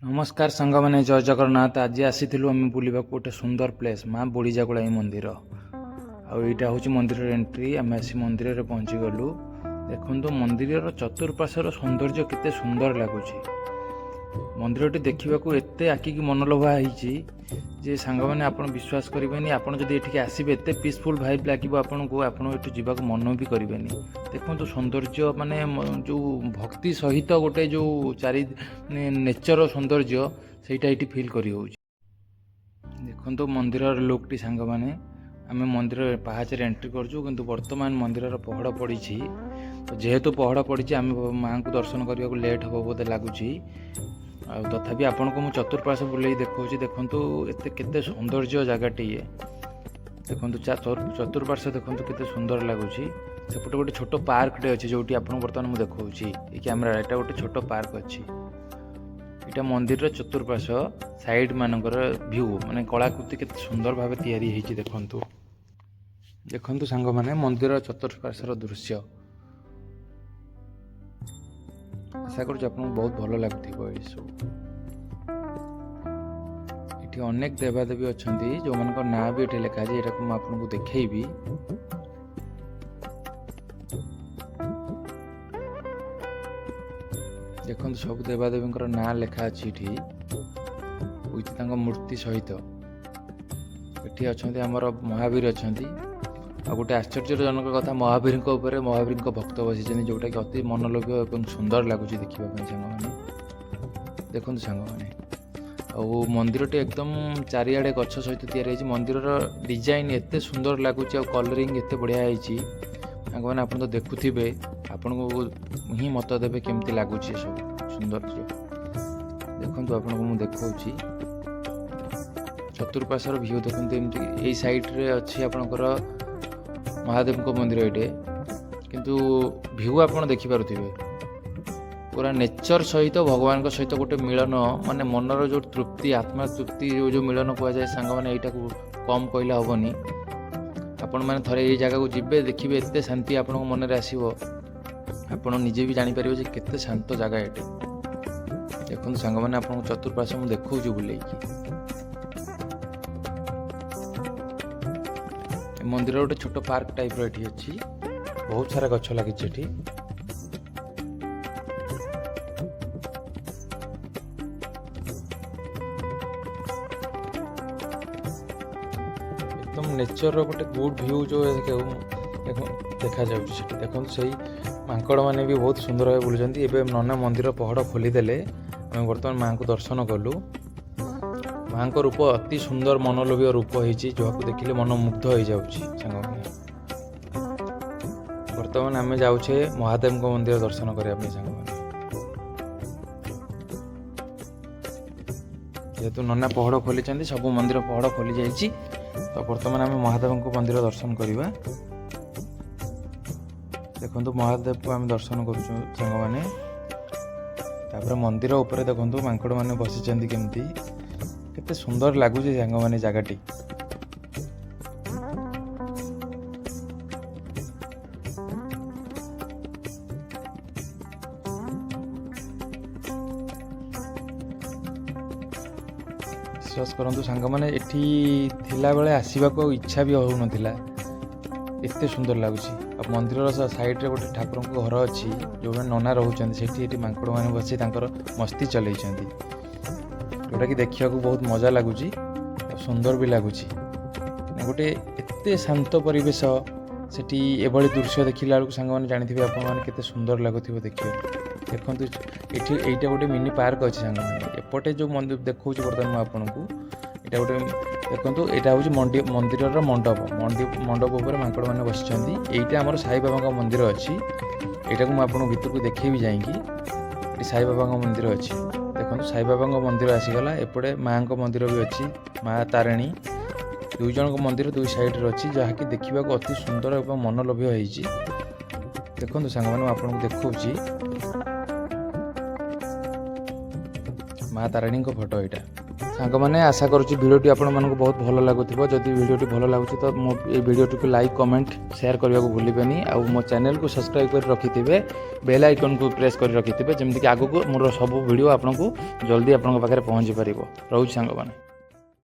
नमस्कार सांग मैंने जय जगन्नाथ। आज आसीलु आम बुलवाक गोटे सुंदर प्लेस माँ बुढ़ीजाकुलाई मंदिर। आईटा हूँ मंदिर एंट्री। आम आसी मंदिर में पहुँची गलु। देखो मंदिर चतुर्पार्श्वर सौंदर्य केते सुंदर लगुच। मंदिरटी देखा एत आखिक मनलोभा होती जे सांग मैंने आप विश्वास करेंगे आपड़ जब ये आसबे एत पीसफुल भाइब लगे आपन को जावाक मन भी करेंगे। देखो सौंदर्य माने जो भक्ति सहित गोटे जो चारि नेचर सौंदर्य सेटा ये फिल करी होउछि। देखो मंदिर लुकटी सांग मैंने आम मंदिर पाहाच एंट्री करछु किंतु वर्तमान मंदिर पहड़ पड़ी। तो जेहेतु पहड़ पड़ी आम माँ को दर्शन करने को लेट हम बोधे लगुच। तथापि आपन को मुझे चतुर्पार्श्व बुले देखा देखु एत केते सौंदर्य जगहटी ये देखो चतुर्पार्श्व देखो केते सुंदर लगुच। सेपटे गोटे छोट पार्कटे अच्छे जो बर्तमान मुझे देखा कैमेरा यहाँ गोटे छोट पार्क अच्छी। यहाँ मंदिर चतुर्पार्श्व साइड मानकर व्यू माने कलाकृति केते सुंदर भाव तैयारी होती। देखु देखु सांग मैंने मंदिर चतुर्पार्श्वर दृश्य आशा करूँ आपको बहुत भल लगुव। ये अनेक देवादेवी अच्छा जो मान ना भी ये लिखा है यहाँ मुझे देखी। देखो सब देवादेवी ना लिखा अच्छी विथ मूर्ति सहित। ये अच्छा आमर महावीर अच्छा आ गोटे आश्चर्यजनक कथा महावीर महावीर भक्त बसी जोटा कि अति मनलोभ्य और सुंदर लगुच देखा सांग। देखो सांग मैंने आ मंदिरटी एकदम चारिआडे गछ सहित तैयारी होती। मंदिर डिजाइन एत सुंदर लगुच आ कलरिंग एत बढ़िया होती सांग मैंने आप तो देखुवे आपन को ही मत देवे केमती लगुच सब सौंदर्य। देखो आपन को मुझे देखा चतुर्पार्श्वर व्यू देखते एमती यही सैड्रे अच्छी आपणकर महादेव को मंदिर ये किंतु व्यू आप देखिपे पूरा नेचर सहित भगवान सहित गोटे मिलन माने मनर जो तृप्ति आत्मा तृप्ति जो मिलन कहुए सांग मैंने यहाँ को कम कहले हेनी। आपण मैंने थे ये जगह को जीवे देखिए एत शांति आप मन में आसो आपड़ निजे भी जापर केते शांत जगह ये। देखो सांग मैंने आपको चतुर्पार्श्व मुझे देखा बुले मंदिर गोटे छोट पार्क टाइप रही अच्छी बहुत सारा गछ लगी। एकदम नेचर गोटे गुड व्यू जो देखा जाऊँगी। देखो से मांकड़ मैंने भी बहुत सुंदर भाव बुलूँ। एवं नना मंदिर पहड़ खोलीदेले आम बर्तमान माँ को दर्शन कलु। माँ को रूप अति सुंदर मनलोभ्य रूप होती जो देखिले मन मुग्ध हो जाऊँगी। बर्तमान आम जाऊे महादेव को मंदिर दर्शन करने सांग। जेहेतु नना पहड़ खोली सब मंदिर पहड़ खोली जाइए तो बर्तमान आम महादेव को मंदिर दर्शन करवा। देखो महादेव को आम दर्शन कर सांग मैंने तापर मंदिर उपर देखो मांकड़ मैंने बसी केमती केते सुंदर लगुच सांग मैंने जगहटी। विश्वास करूँ सांग मैंने एठी थिला बेले आसवाक इच्छा भी हो नाला एत सुंदर लगुच। मंदिर साइड रे गोटे ठाकुर घर अच्छी जो नना रोचे से मांकड़ मैंने बसी मस्ती चल जोटा कि देखा बहुत मजा लगुच सुंदर भी लगुच। गोटे एत शांत परिवेश सेठी एभली दृश्य देखला बेलू सांग मैंने जानी आपते सुंदर लगुव देखिए। देखो ये गोटे मिनी पार्क अच्छे सांग मैंने एपटे जो मंदिर देखा बर्तमान आपन को यहाँ गोटे देखो यहाँ हूँ मंदिर मंडप मंडप उपर मांकड़ मैंने बस यहीटा आम साई बाबा मंदिर अच्छी। यहाँ को मुझे भितर को देखे जाइए साई बाबा मंदिर अच्छी। देखो साई बाबा मंदिर आसीगला एपटे माँ को मंदिर भी अच्छी माँ तारिणी दुई जन मंदिर दुई साइड अच्छी जहाँकि देखा अति सुंदर और मनलोभ्य होती। देखो सांग मैंने आपको देखा माँ तारिणी फोटो यहाँ ସାଙ୍ଗମାନେ ଆଶା କରୁଛି ଭିଡ଼ିଓଟି ଆପଣମାନଙ୍କୁ ବହୁତ ଭଲ ଲାଗୁଥିବ। ଯଦି ଭିଡ଼ିଓଟି ଭଲ ଲାଗୁଛି ତ ମୋ ଏଇ ଭିଡ଼ିଓଟିକୁ ଲାଇକ୍ କମେଣ୍ଟ ସେୟାର କରିବାକୁ ଭୁଲିବେନି। ଆଉ ମୋ ଚ୍ୟାନେଲକୁ ସବସ୍କ୍ରାଇବ୍ କରି ରଖିଥିବେ, ବେଲ୍ ଆଇକନ୍କୁ ପ୍ରେସ୍ କରି ରଖିଥିବେ, ଯେମିତିକି ଆଗକୁ ମୋର ସବୁ ଭିଡ଼ିଓ ଆପଣଙ୍କୁ ଜଲ୍ଦି ଆପଣଙ୍କ ପାଖରେ ପହଞ୍ଚି ପାରିବ। ରହୁଛି ସାଙ୍ଗମାନେ।